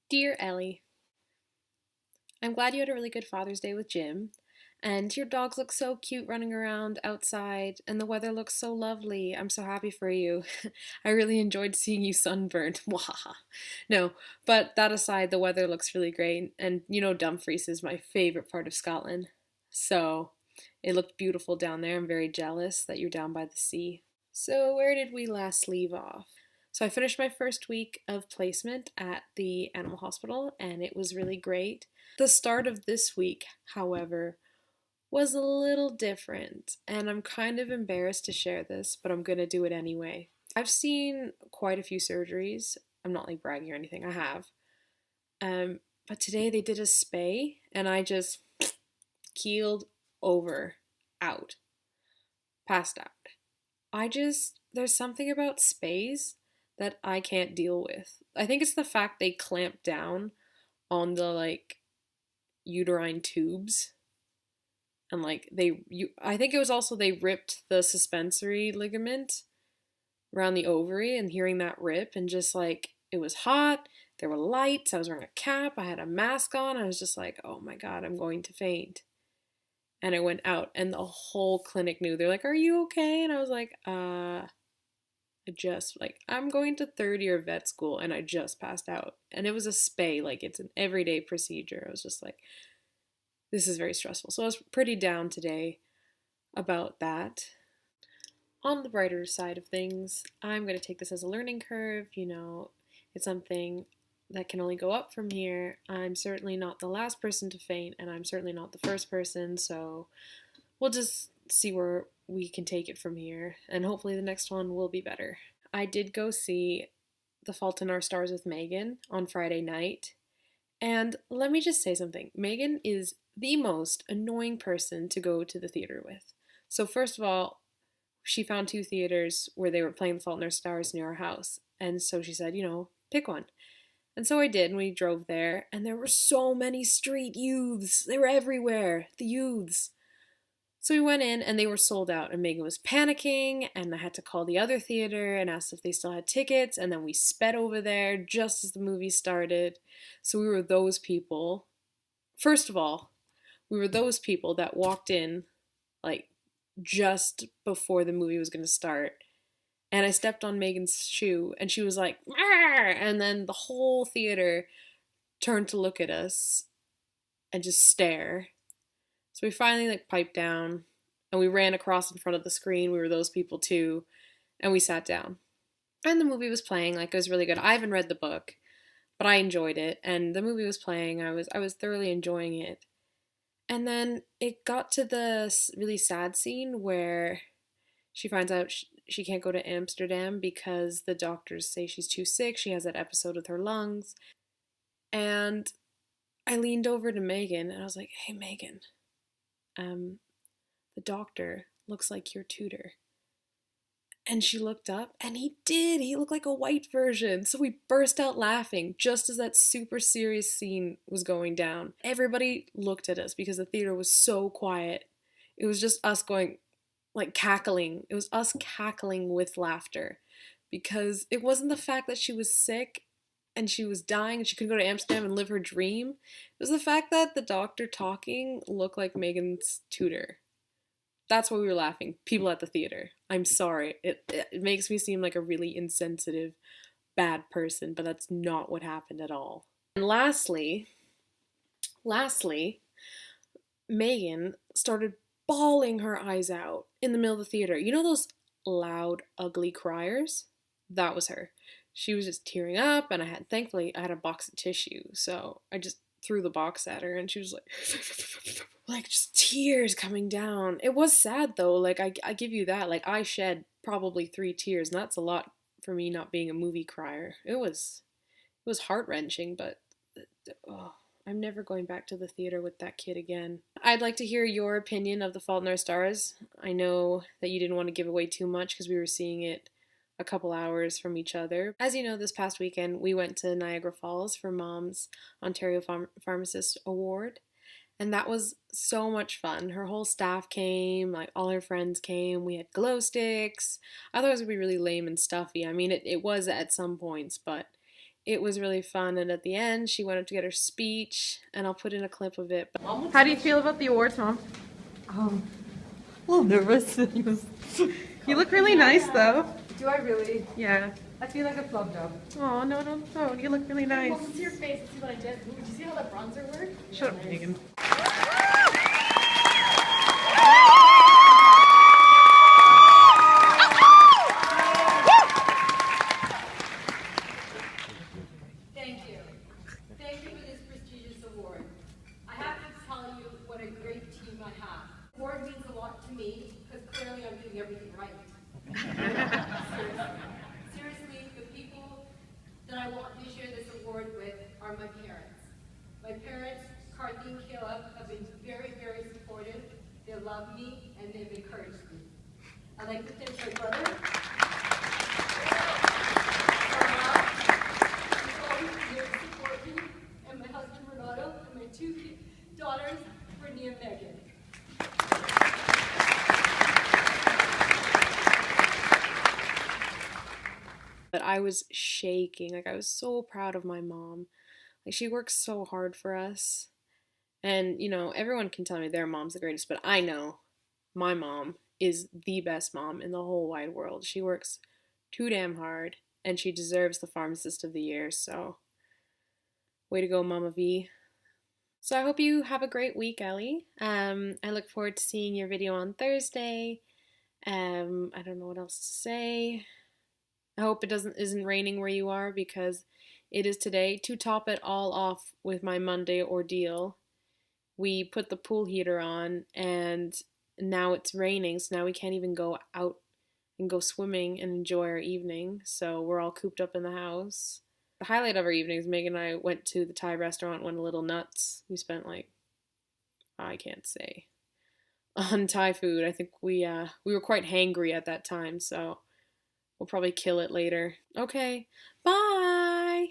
Dear Ellie, I'm glad you had a really good Father's Day with Jim. And your dogs look so cute running around outside, and the weather looks so lovely. I'm so happy for you. I really enjoyed seeing you sunburned. Wahaha. No, but that aside, the weather looks really great. And you know, Dumfries is my favorite part of Scotland. So it looked beautiful down there. I'm very jealous that you're down by the sea. So, where did we last leave off? So, I finished my first week of placement at the animal hospital, and it was really great. The start of this week, however, was a little different, and I'm kind of embarrassed to share this, but I'm gonna do it anyway. I've seen quite a few surgeries. I'm not like bragging or anything, I have. But today they did a spay, and I just keeled over, out, passed out. There's something about space that I can't deal with. I think it's the fact they clamp down on the like uterine tubes and I think it was also they ripped the suspensory ligament around the ovary, and hearing that rip and just like it was hot, there were lights, I was wearing a cap, I had a mask on, I was just like, "Oh my god, I'm going to faint." And I went out and the whole clinic knew. They're like, "Are you okay?" And I was like, I'm going to third year vet school and I just passed out. And it was a spay, like it's an everyday procedure. I was just like, this is very stressful. So I was pretty down today about that. On the brighter side of things, I'm going to take this as a learning curve. You know, it's something that can only go up from here. I'm certainly not the last person to faint, and I'm certainly not the first person. So we'll just see where we can take it from here. And hopefully the next one will be better. I did go see The Fault in Our Stars with Megan on Friday night. And let me just say something. Megan is the most annoying person to go to the theater with. So, first of all, she found two theaters where they were playing The Fault in Our Stars near our house. And so she said, pick one. And so I did, and we drove there, and there were so many street youths. They were everywhere, the youths. So we went in and they were sold out, and Megan was panicking, and I had to call the other theater and ask if they still had tickets, and then we sped over there just as the movie started. So we were those people. First of all, we were those people that walked in like just before the movie was going to start. And I stepped on Megan's shoe and she was like, "Arr!" And then the whole theater turned to look at us and just stare. So we finally like piped down and we ran across in front of the screen. We were those people too. And we sat down. And the movie was playing, like it was really good. I haven't read the book, but I enjoyed it. And the movie was playing. I was thoroughly enjoying it. And then it got to the really sad scene where she finds out she can't go to Amsterdam because the doctors say she's too sick. She has that episode with her lungs. And I leaned over to Megan and I was like, "Hey, Megan, um, the doctor looks like your tutor." And she looked up, and he did. He looked like a white version. So we burst out laughing just as that super serious scene was going down. Everybody looked at us because the theater was so quiet. It was just us going, like cackling. It was us cackling with laughter because it wasn't the fact that she was sick and she was dying and she couldn't go to Amsterdam and live her dream. It was the fact that the doctor talking looked like Megan's tutor. That's why we were laughing. People at the theater. I'm sorry. It makes me seem like a really insensitive, bad person, but that's not what happened at all. And lastly, Megan started bawling her eyes out in the middle of the theater. You know those loud, ugly criers? That was her. She was just tearing up, and thankfully I had a box of tissue, so I just threw the box at her, and she was like, like just tears coming down. It was sad though. Like I give you that. Like I shed probably 3 tears, and that's a lot for me not being a movie crier. It was heart wrenching, but oh, I'm never going back to the theater with that kid again. I'd like to hear your opinion of The Fault in Our Stars. I know that you didn't want to give away too much because we were seeing it a couple hours from each other. As you know, this past weekend we went to Niagara Falls for Mom's Ontario Pharmacist Award. And that was so much fun. Her whole staff came, like all her friends came. We had glow sticks. I thought it was going to be really lame and stuffy. I mean, it was at some points, but it was really fun. And at the end, she went up to get her speech, and I'll put in a clip of it. How do you feel about the awards, Mom? A little nervous. You look really nice, though. Do I really? Yeah. I feel like a flub job. Oh, no, no. You look really nice. Well, see your face and see what I did. Ooh, did you see how that bronzer worked? Shut up, Megan. Thank you. Thank you for this prestigious award. I have to tell you what a great team I have. The award means a lot to me because clearly I'm doing everything right. Seriously, the people that I want to share this award with are my parents. My parents, Carthy and Caleb, have been very, very supportive. They love me and they've encouraged me. I'd like to thank my brother. Support me, and my husband Renato, and my two daughters, Brittany and Megan. But I was shaking. Like, I was so proud of my mom. Like, she works so hard for us. And, you know, everyone can tell me their mom's the greatest, but I know my mom is the best mom in the whole wide world. She works too damn hard, and she deserves the Pharmacist of the Year, so way to go, Mama V. So I hope you have a great week, Ellie. I look forward to seeing your video on Thursday. I don't know what else to say. I hope it isn't raining where you are, because it is today. To top it all off with my Monday ordeal, we put the pool heater on and now it's raining, so now we can't even go out and go swimming and enjoy our evening. So we're all cooped up in the house. The highlight of our evening is Megan and I went to the Thai restaurant, went a little nuts. We spent like, I can't say, on Thai food. I think we were quite hangry at that time, so we'll probably kill it later. Okay, bye!